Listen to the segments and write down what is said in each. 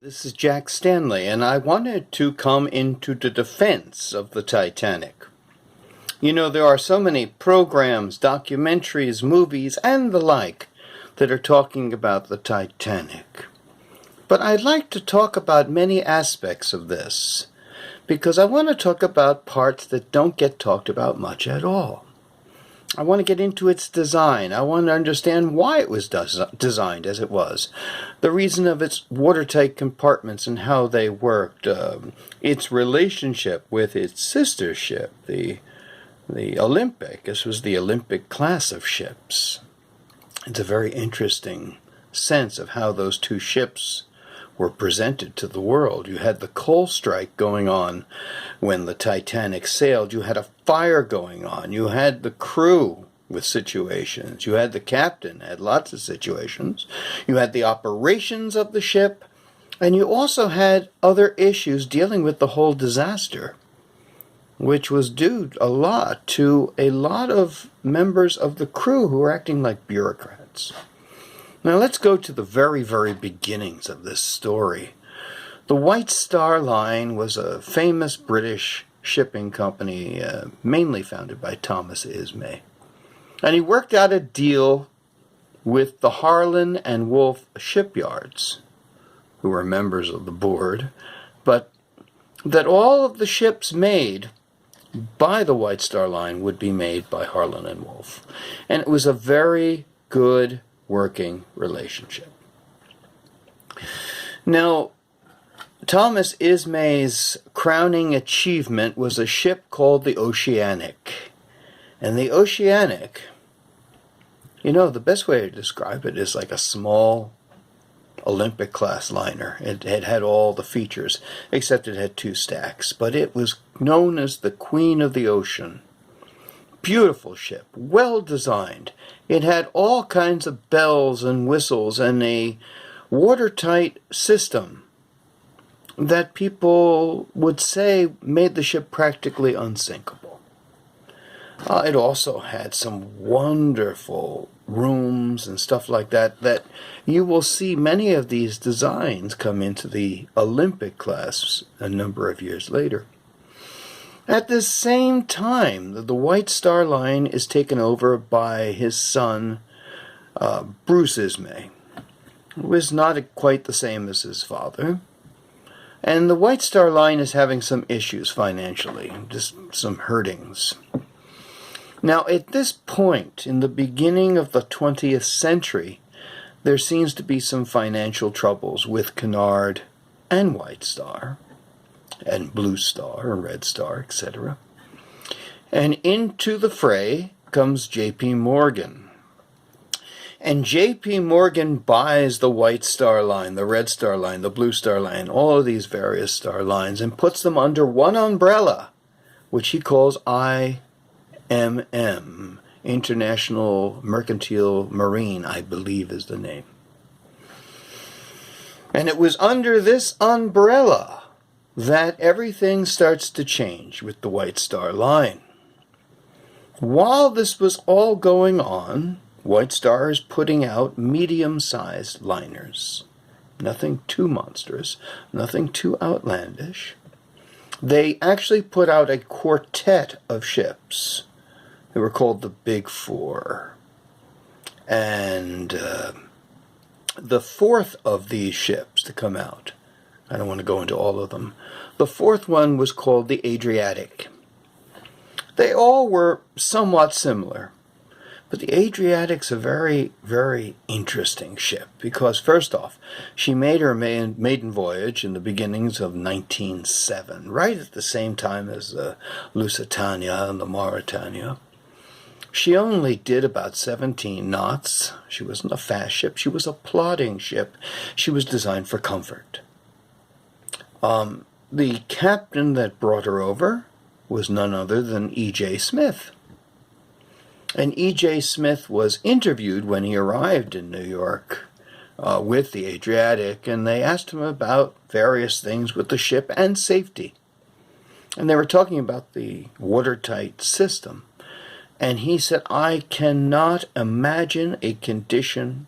This is Jack Stanley, and I wanted to come into the defense of the Titanic. You know, there are so many programs, documentaries, movies, and the like that are talking about the Titanic. But I'd like to talk about many aspects of this, because I want to talk about parts that don't get talked about much at all. I want to get into its design. I want to understand why it was designed as it was, the reason of its watertight compartments and how they worked, its relationship with its sister ship, the Olympic. This was the Olympic class of ships. It's a very interesting sense of how those two ships were presented to the world. You had the coal strike going on when the Titanic sailed. You had a fire going on. You had the crew with situations. You had the captain, had lots of situations. You had the operations of the ship. And you also had other issues dealing with the whole disaster, which was due a lot to a lot of members of the crew who were acting like bureaucrats. Now let's go to the very, very beginnings of this story. The White Star Line was a famous British shipping company, mainly founded by Thomas Ismay. And he worked out a deal with the Harland and Wolff shipyards, who were members of the board, but that all of the ships made by the White Star Line would be made by Harland and Wolff. And it was a very good working relationship. Now, Thomas Ismay's crowning achievement was a ship called the Oceanic. And the Oceanic, you know, the best way to describe it is like a small Olympic class liner. It had all the features, except it had two stacks. But it was known as the Queen of the Ocean. Beautiful ship, well designed. It had all kinds of bells and whistles and a watertight system that people would say made the ship practically unsinkable. It also had some wonderful rooms and stuff like that you will see many of these designs come into the Olympic class a number of years later. At the same time, the White Star Line is taken over by his son, Bruce Ismay, who is not quite the same as his father. And the White Star Line is having some issues financially, just some hurtings. Now, at this point, in the beginning of the 20th century, there seems to be some financial troubles with Cunard and White Star, and Blue Star, and Red Star, etc. And into the fray comes J.P. Morgan. And J.P. Morgan buys the White Star Line, the Red Star Line, the Blue Star Line, all of these various star lines, and puts them under one umbrella, which he calls IMM, International Mercantile Marine, I believe is the name. And it was under this umbrella that everything starts to change with the White Star Line. While this was all going on, White Star is putting out medium-sized liners. Nothing too monstrous, nothing too outlandish. They actually put out a quartet of ships. They were called the Big Four. And the fourth of these ships to come out, I don't want to go into all of them. The fourth one was called the Adriatic. They all were somewhat similar. But the Adriatic's a very, very interesting ship because, first off, she made her maiden voyage in the beginnings of 1907, right at the same time as the Lusitania and the Mauritania. She only did about 17 knots. She wasn't a fast ship. She was a plodding ship. She was designed for comfort. The captain that brought her over was none other than E.J. Smith. And E.J. Smith was interviewed when he arrived in New York with the Adriatic, and they asked him about various things with the ship and safety. And they were talking about the watertight system. And he said, I cannot imagine a condition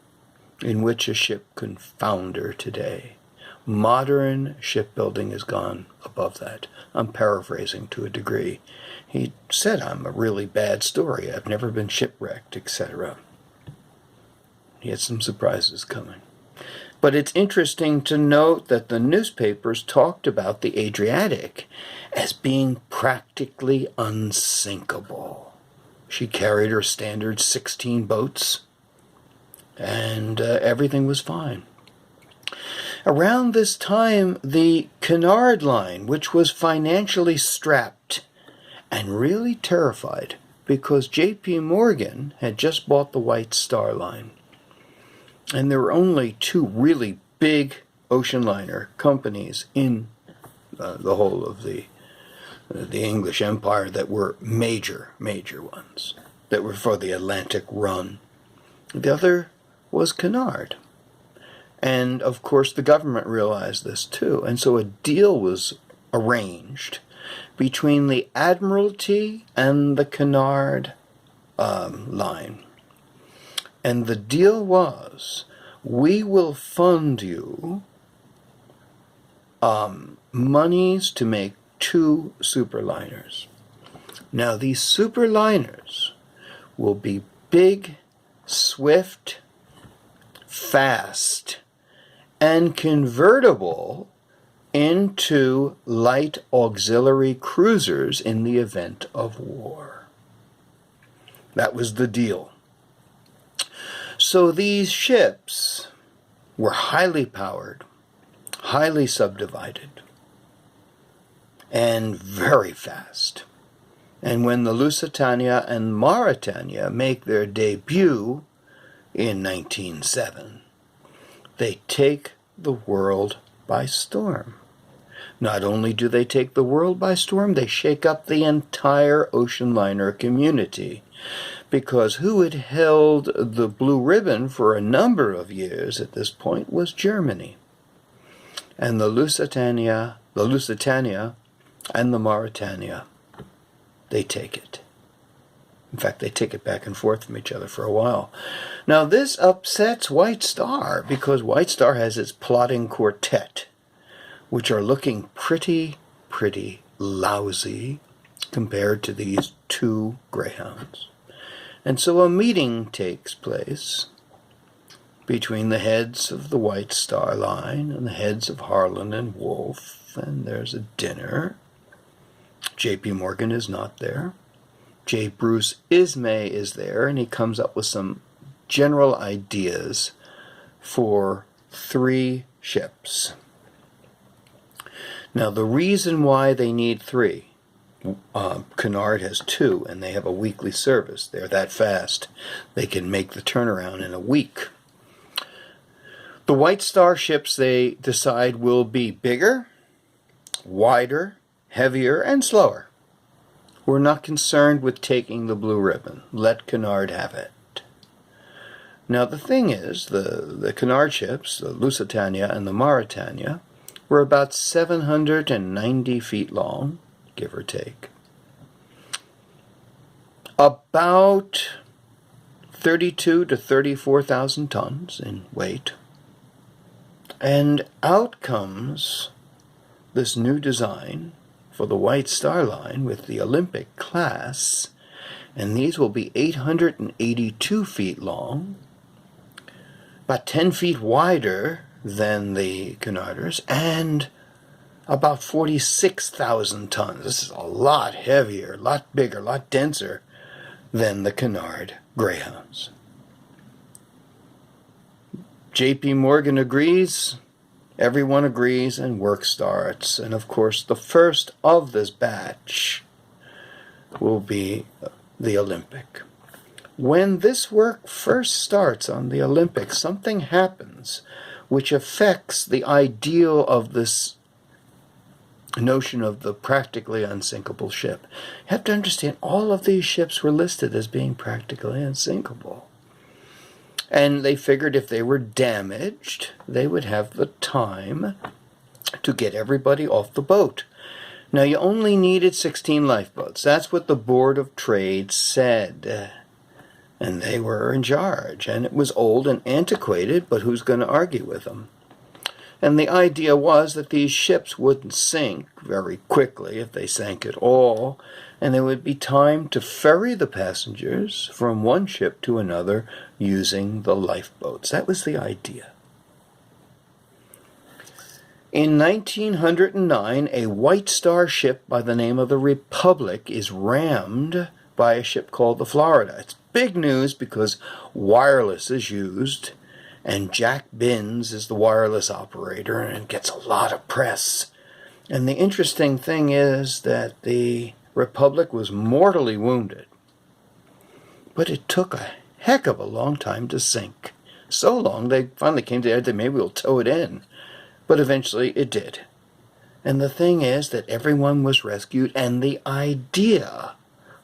in which a ship can founder today. Modern shipbuilding has gone above that. I'm paraphrasing to a degree. He said, I'm a really bad story. I've never been shipwrecked, etc. He had some surprises coming. But it's interesting to note that the newspapers talked about the Adriatic as being practically unsinkable. She carried her standard 16 boats, and everything was fine. Around this time, the Cunard Line, which was financially strapped and really terrified because J.P. Morgan had just bought the White Star Line. And there were only two really big ocean liner companies in the whole of the English Empire that were major ones, that were for the Atlantic run. The other was Cunard. And, of course, the government realized this, too. And so a deal was arranged between the Admiralty and the Cunard line. And the deal was, we will fund you monies to make 2 superliners. Now, these superliners will be big, swift, fast, and convertible into light auxiliary cruisers in the event of war. That was the deal. So these ships were highly powered, highly subdivided, and very fast. And when the Lusitania and Mauritania make their debut in 1907, they take the world by storm. Not only do they take the world by storm, they shake up the entire ocean liner community. Because who had held the blue ribbon for a number of years at this point was Germany. And the Lusitania and the Mauritania, they take it. In fact, they take it back and forth from each other for a while. Now, this upsets White Star, because White Star has its plotting quartet, which are looking pretty lousy compared to these 2 Greyhounds. And so a meeting takes place between the heads of the White Star Line and the heads of Harland and Wolff, and there's a dinner. J.P. Morgan is not there. J. Bruce Ismay is there, and he comes up with some general ideas for 3 ships. Now, the reason why they need 3, Cunard has 2, and they have a weekly service. They're that fast. They can make the turnaround in a week. The White Star ships, they decide, will be bigger, wider, heavier, and slower. We're not concerned with taking the blue ribbon. Let Cunard have it. Now, the thing is, the Cunard ships, the Lusitania and the Mauritania, were about 790 feet long, give or take. About 32 to 34,000 tons in weight. And out comes this new design for the White Star Line with the Olympic class, and these will be 882 feet long, about 10 feet wider than the Cunarders, and about 46,000 tons. This is a lot heavier, a lot bigger, a lot denser than the Cunard Greyhounds. J.P. Morgan agrees. Everyone agrees, and work starts. And of course, the first of this batch will be the Olympic. When this work first starts on the Olympic, something happens which affects the ideal of this notion of the practically unsinkable ship. You have to understand, all of these ships were listed as being practically unsinkable. And they figured if they were damaged, they would have the time to get everybody off the boat. Now, you only needed 16 lifeboats. That's what the Board of Trade said. And they were in charge. And it was old and antiquated, but who's going to argue with them? And the idea was that these ships wouldn't sink very quickly if they sank at all, and there would be time to ferry the passengers from one ship to another using the lifeboats. That was the idea. In 1909, a White Star ship by the name of the Republic is rammed by a ship called the Florida. It's big news because wireless is used, and Jack Binns is the wireless operator, and gets a lot of press. And the interesting thing is that the Republic was mortally wounded, but it took a heck of a long time to sink. So long, they finally came to the idea that maybe we'll tow it in. But eventually it did. And the thing is that everyone was rescued, and the idea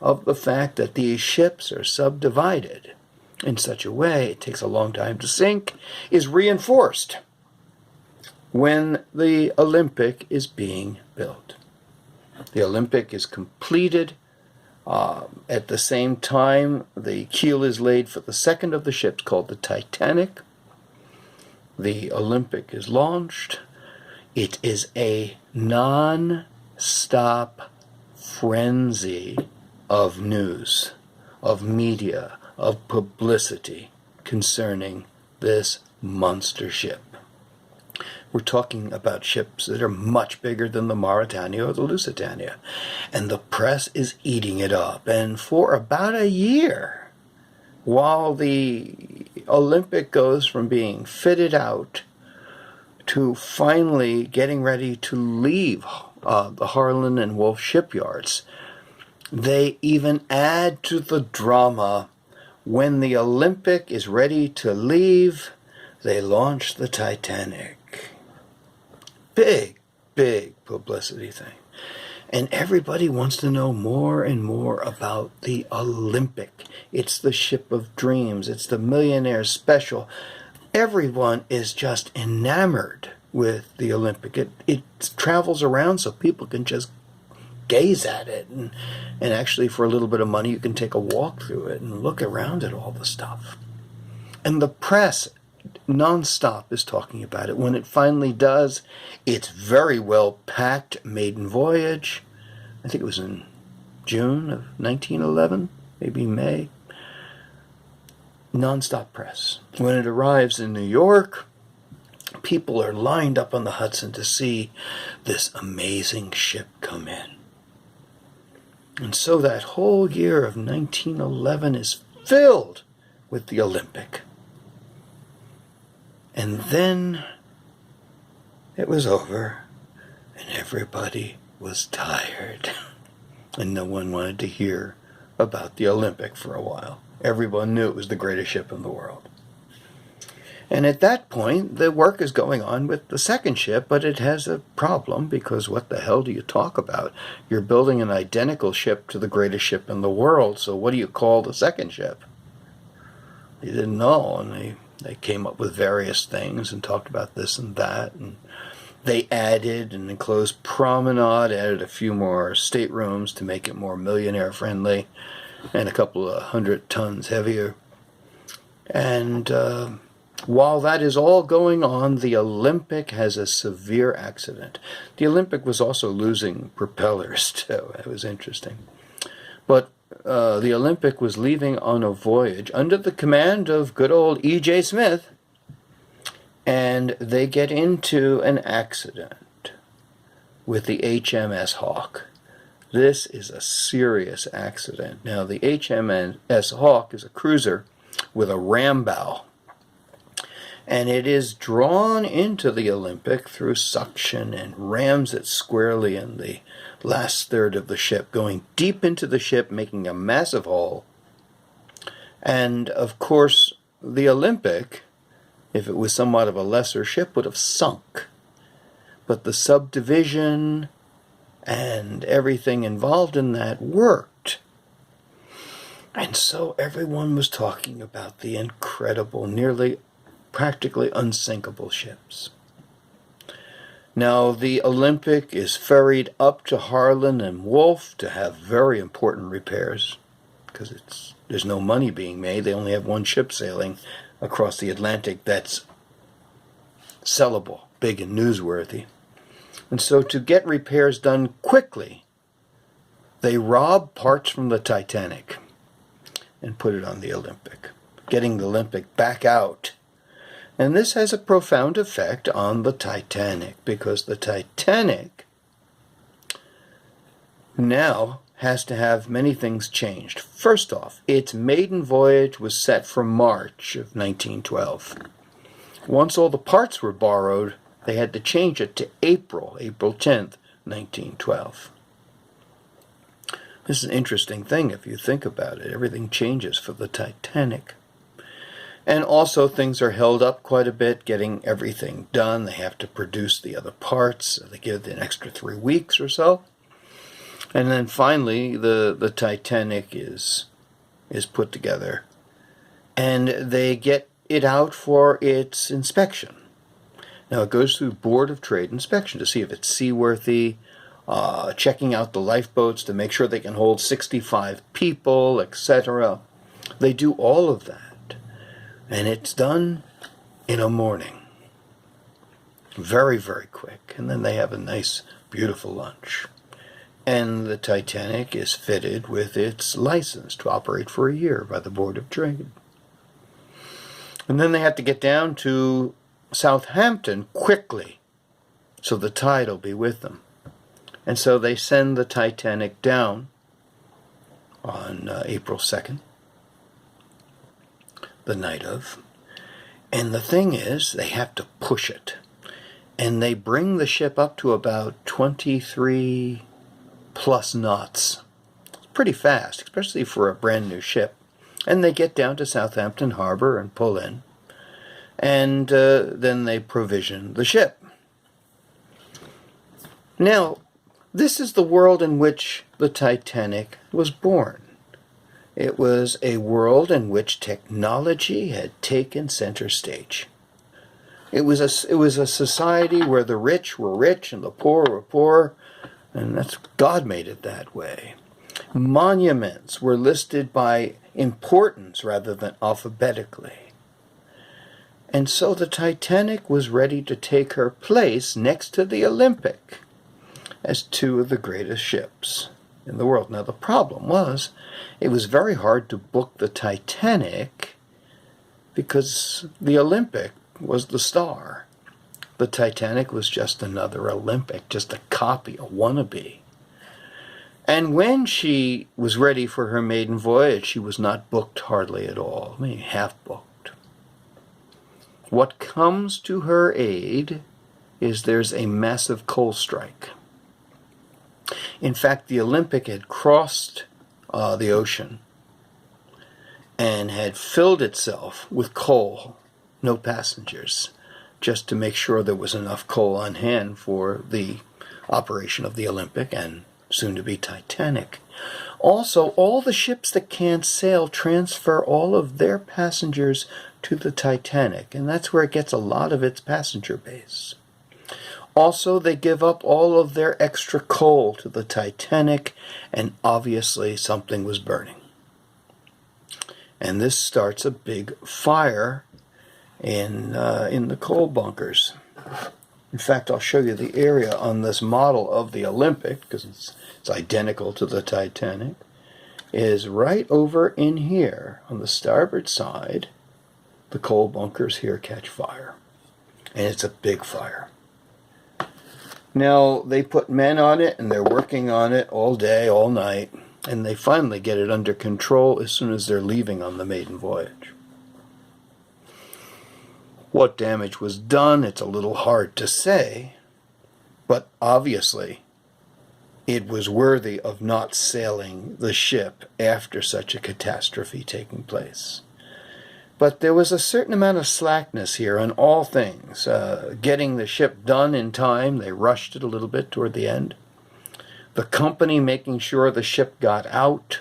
of the fact that these ships are subdivided in such a way it takes a long time to sink is reinforced when the Olympic is being built. The Olympic is completed. At the same time, the keel is laid for the second of the ships, called the Titanic. The Olympic is launched. It is a non-stop frenzy of news, of media, of publicity concerning this monster ship. We're talking about ships that are much bigger than the Mauritania or the Lusitania. And the press is eating it up. And for about a year, while the Olympic goes from being fitted out to finally getting ready to leave the Harlan and Wolff shipyards, they even add to the drama. When the Olympic is ready to leave, they launch the Titanic. Big, big publicity thing. And everybody wants to know more and more about the Olympic. It's the ship of dreams. It's the millionaire special. Everyone is just enamored with the Olympic. It travels around so people can just gaze at it. And actually, for a little bit of money, you can take a walk through it and look around at all the stuff. And the press non-stop is talking about it. When it finally does, it's very well packed maiden voyage. I think it was in June of 1911, maybe May. Non-stop press. When it arrives in New York, people are lined up on the Hudson to see this amazing ship come in. And so that whole year of 1911 is filled with the Olympic. And then it was over, and everybody was tired. And no one wanted to hear about the Olympic for a while. Everyone knew it was the greatest ship in the world. And at that point, the work is going on with the second ship, but it has a problem, because what the hell do you talk about? You're building an identical ship to the greatest ship in the world, so what do you call the second ship? They didn't know, and they came up with various things and talked about this and that, and they added an enclosed promenade, added a few more staterooms to make it more millionaire friendly, and a couple of 100 tons heavier. And while that is all going on, the Olympic has a severe accident. The Olympic was also losing propellers too. It was interesting. But the Olympic was leaving on a voyage under the command of good old E.J. Smith, and they get into an accident with the HMS Hawk. This is a serious accident. Now, the HMS Hawk is a cruiser with a ram bow, and it is drawn into the Olympic through suction and rams it squarely in the last third of the ship, going deep into the ship, making a massive hole. And, of course, the Olympic, if it was somewhat of a lesser ship, would have sunk. But the subdivision and everything involved in that worked. And so everyone was talking about the incredible, nearly practically unsinkable ships. Now, the Olympic is ferried up to Harlan and Wolff to have very important repairs, because there's no money being made. They only have one ship sailing across the Atlantic that's sellable. big and newsworthy. And so to get repairs done quickly, they rob parts from the Titanic and put it on the Olympic, getting the Olympic back out. And this has a profound effect on the Titanic, because the Titanic now has to have many things changed. First off, its maiden voyage was set for March of 1912. Once all the parts were borrowed, they had to change it to April 10th, 1912. This is an interesting thing if you think about it. Everything changes for the Titanic. And also things are held up quite a bit, getting everything done. They have to produce the other parts. They give it an extra 3 weeks or so. And then finally, the Titanic is put together. And they get it out for its inspection. Now it goes through Board of Trade inspection to see if it's seaworthy, checking out the lifeboats to make sure they can hold 65 people, etc. They do all of that. And it's done in a morning. Very, very quick. And then they have a nice, beautiful lunch. And the Titanic is fitted with its license to operate for a year by the Board of Trade. And then they have to get down to Southampton quickly, so the tide will be with them. And so they send the Titanic down on April 2nd. The night of. And the thing is, they have to push it. And they bring the ship up to about 23 plus knots. It's pretty fast, especially for a brand new ship. And they get down to Southampton Harbor and pull in. And then they provision the ship. Now, this is the world in which the Titanic was born. It was a world in which technology had taken center stage. It was a society where the rich were rich and the poor were poor, and God made it that way. Monuments were listed by importance rather than alphabetically. And so the Titanic was ready to take her place next to the Olympic as two of the greatest ships in the world. Now the problem was, it was very hard to book the Titanic because the Olympic was the star. The Titanic was just another Olympic, just a copy, a wannabe. And when she was ready for her maiden voyage, she was not booked hardly at all. I mean, half booked. What comes to her aid is there's a massive coal strike. In fact, the Olympic had crossed the ocean and had filled itself with coal, no passengers, just to make sure there was enough coal on hand for the operation of the Olympic and soon to be Titanic. Also, all the ships that can't sail transfer all of their passengers to the Titanic, and that's where it gets a lot of its passenger base. Also, they give up all of their extra coal to the Titanic, and obviously something was burning. And this starts a big fire in the coal bunkers. In fact, I'll show you the area on this model of the Olympic, because it's identical to the Titanic, is right over in here on the starboard side. The coal bunkers here catch fire, and it's a big fire. Now, they put men on it, and they're working on it all day, all night, and they finally get it under control as soon as they're leaving on the maiden voyage. What damage was done, it's a little hard to say, but obviously it was worthy of not sailing the ship after such a catastrophe taking place. But there was a certain amount of slackness here on all things. Getting the ship done in time, they rushed it a little bit toward the end. The company making sure the ship got out.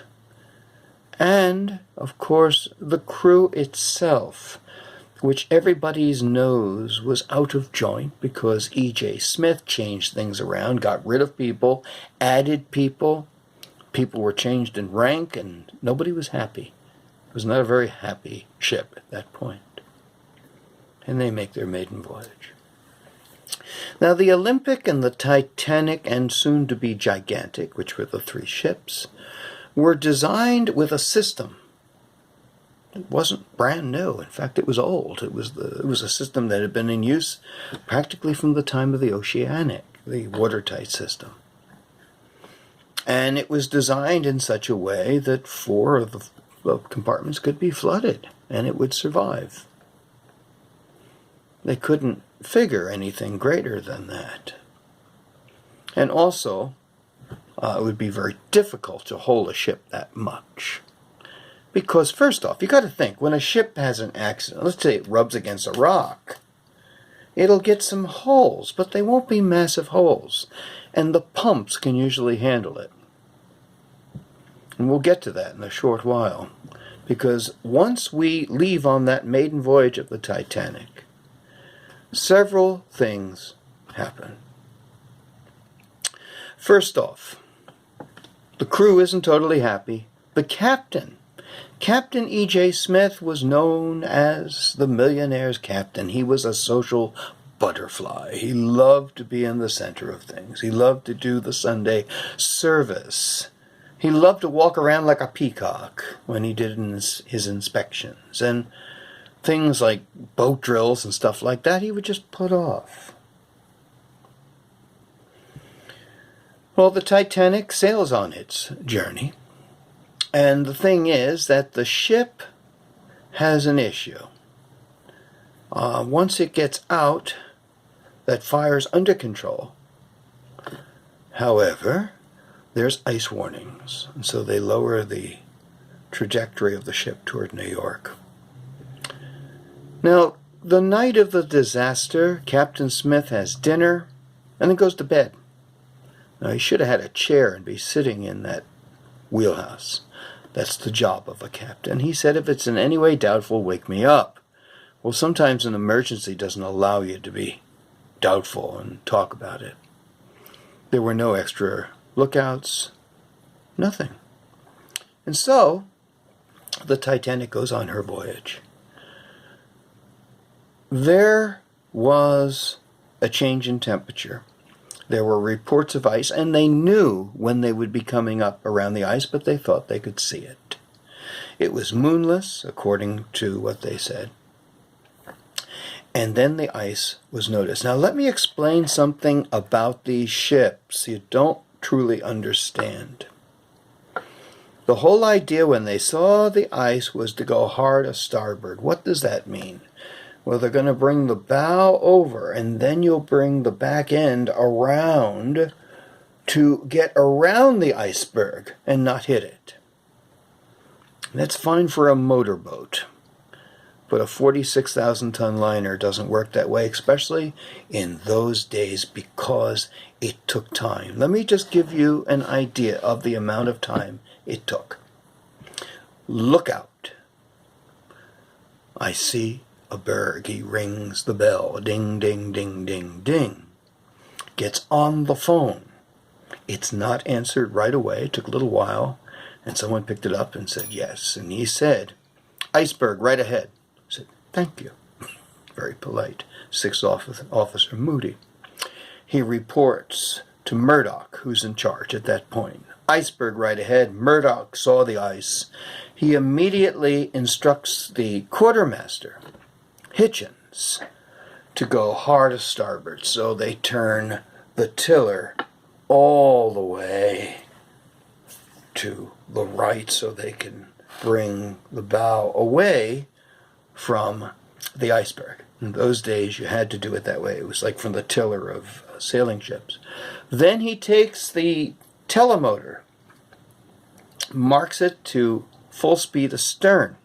And, of course, the crew itself, which everybody's knows was out of joint because E.J. Smith changed things around, got rid of people, added people. People were changed in rank, and nobody was happy. It was not a very happy ship at that point. And they make their maiden voyage. Now, the Olympic and the Titanic, and soon to be Gigantic, which were the three ships, were designed with a system. It wasn't brand new. In fact, it was old. It was a system that had been in use practically from the time of the Oceanic, the watertight system. And it was designed in such a way that 4 of the compartments could be flooded, and it would survive. They couldn't figure anything greater than that. And also, it would be very difficult to hold a ship that much. Because first off, you got to think, when a ship has an accident, let's say it rubs against a rock, it'll get some holes, but they won't be massive holes. And the pumps can usually handle it. And we'll get to that in a short while. Because once we leave on that maiden voyage of the Titanic, several things happen. First off, the crew isn't totally happy. The captain, Captain E.J. Smith, was known as the millionaire's captain. He was a social butterfly. He loved to be in the center of things. He loved to do the Sunday service. He loved to walk around like a peacock when he did his inspections. And things like boat drills and stuff like that, he would just put off. Well, the Titanic sails on its journey. And the thing is that the ship has an issue. Once it gets out, that fire's under control. However, there's ice warnings, and so they lower the trajectory of the ship toward New York. Now, the night of the disaster, Captain Smith has dinner and then goes to bed. Now, he should have had a chair and be sitting in that wheelhouse. That's the job of a captain. He said, if it's in any way doubtful, wake me up. Well, sometimes an emergency doesn't allow you to be doubtful and talk about it. There were no extra lookouts, nothing. And so, the Titanic goes on her voyage. There was a change in temperature. There were reports of ice, and they knew when they would be coming up around the ice, but they thought they could see it. It was moonless, according to what they said. And then the ice was noticed. Now, let me explain something about these ships you don't truly understand. The whole idea when they saw the ice was to go hard a starboard. What does that mean? Well, they're going to bring the bow over, and then you'll bring the back end around to get around the iceberg and not hit it. That's fine for a motorboat, but a 46,000-ton liner doesn't work that way, especially in those days, because it took time. Let me just give you an idea of the amount of time it took. Look out. I see a berg. He rings the bell. Ding, ding, ding, ding, ding. Gets on the phone. It's not answered right away. It took a little while. And someone picked it up and said yes. And he said, iceberg right ahead. I said, thank you. Very polite. Sixth Officer Moody. He reports to Murdoch, who's in charge at that point. Iceberg right ahead. Murdoch saw the ice. He immediately instructs the quartermaster, Hitchens, to go hard a starboard. So they turn the tiller all the way to the right so they can bring the bow away from the iceberg. In those days, you had to do it that way. It was like from the tiller of sailing ships. Then he takes the telemotor, marks it to full speed astern.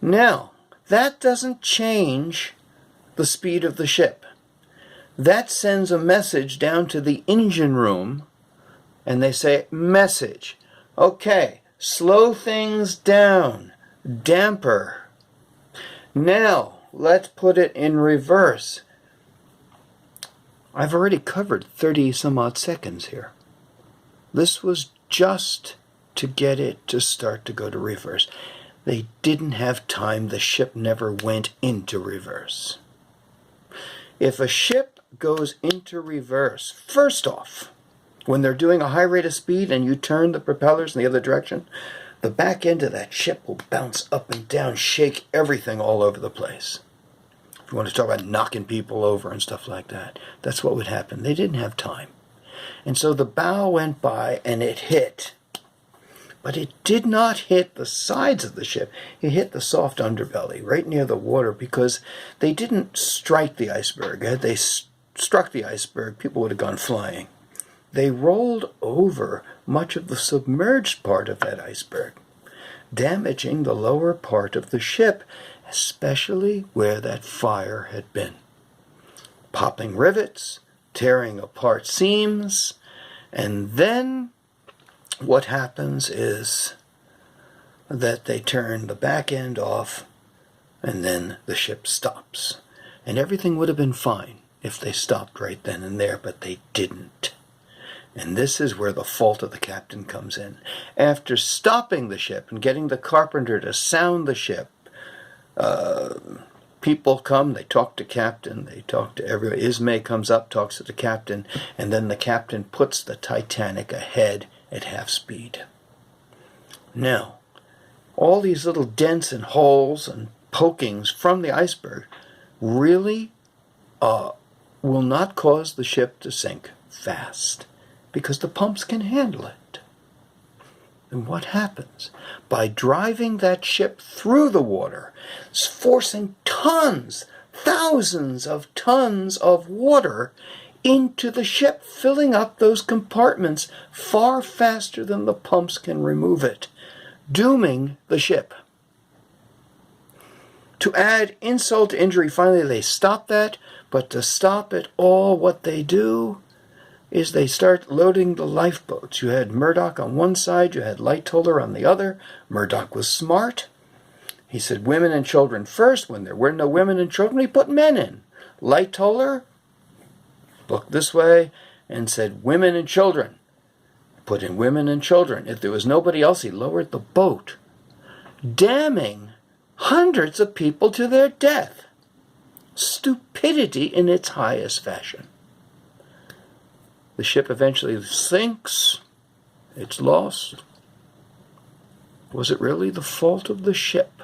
Now, that doesn't change the speed of the ship. That sends a message down to the engine room, and they say, message. Okay, slow things down. Damper. Now, let's put it in reverse. I've already covered 30 some odd seconds here. This was just to get it to start to go to reverse. They didn't have time. The ship never went into reverse. If a ship goes into reverse, first off, when they're doing a high rate of speed and you turn the propellers in the other direction, the back end of that ship will bounce up and down, shake everything all over the place. If you want to talk about knocking people over and stuff like that, that's what would happen. They didn't have time. And so the bow went by and it hit. But it did not hit the sides of the ship. It hit the soft underbelly, right near the water, because they didn't strike the iceberg. Had they struck the iceberg, people would have gone flying. They rolled over much of the submerged part of that iceberg, damaging the lower part of the ship, especially where that fire had been. Popping rivets, tearing apart seams, and then what happens is that they turn the back end off and then the ship stops. And everything would have been fine if they stopped right then and there, but they didn't. And this is where the fault of the captain comes in. After stopping the ship and getting the carpenter to sound the ship, people come, they talk to captain, they talk to everyone. Ismay comes up, talks to the captain, and then the captain puts the Titanic ahead at half speed. Now, all these little dents and holes and pokings from the iceberg really will not cause the ship to sink fast because the pumps can handle it. And what happens? By driving that ship through the water, forcing tons, thousands of tons of water into the ship, filling up those compartments far faster than the pumps can remove it, dooming the ship. To add insult to injury, finally they stop that, but to stop it all, what they do is they start loading the lifeboats. You had Murdoch on one side, you had Lightoller on the other. Murdoch was smart. He said women and children first. When there were no women and children, he put men in. Lightoller looked this way and said women and children. Put in women and children. If there was nobody else, he lowered the boat, damning hundreds of people to their death. Stupidity in its highest fashion. The ship eventually sinks. It's lost. Was it really the fault of the ship?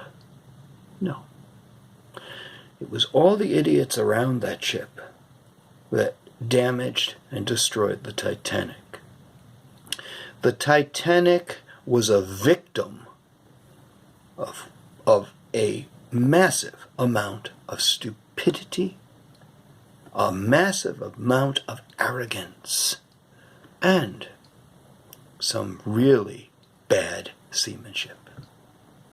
No. It was all the idiots around that ship that damaged and destroyed the Titanic. The Titanic was a victim of a massive amount of stupidity, a massive amount of arrogance, and some really bad seamanship.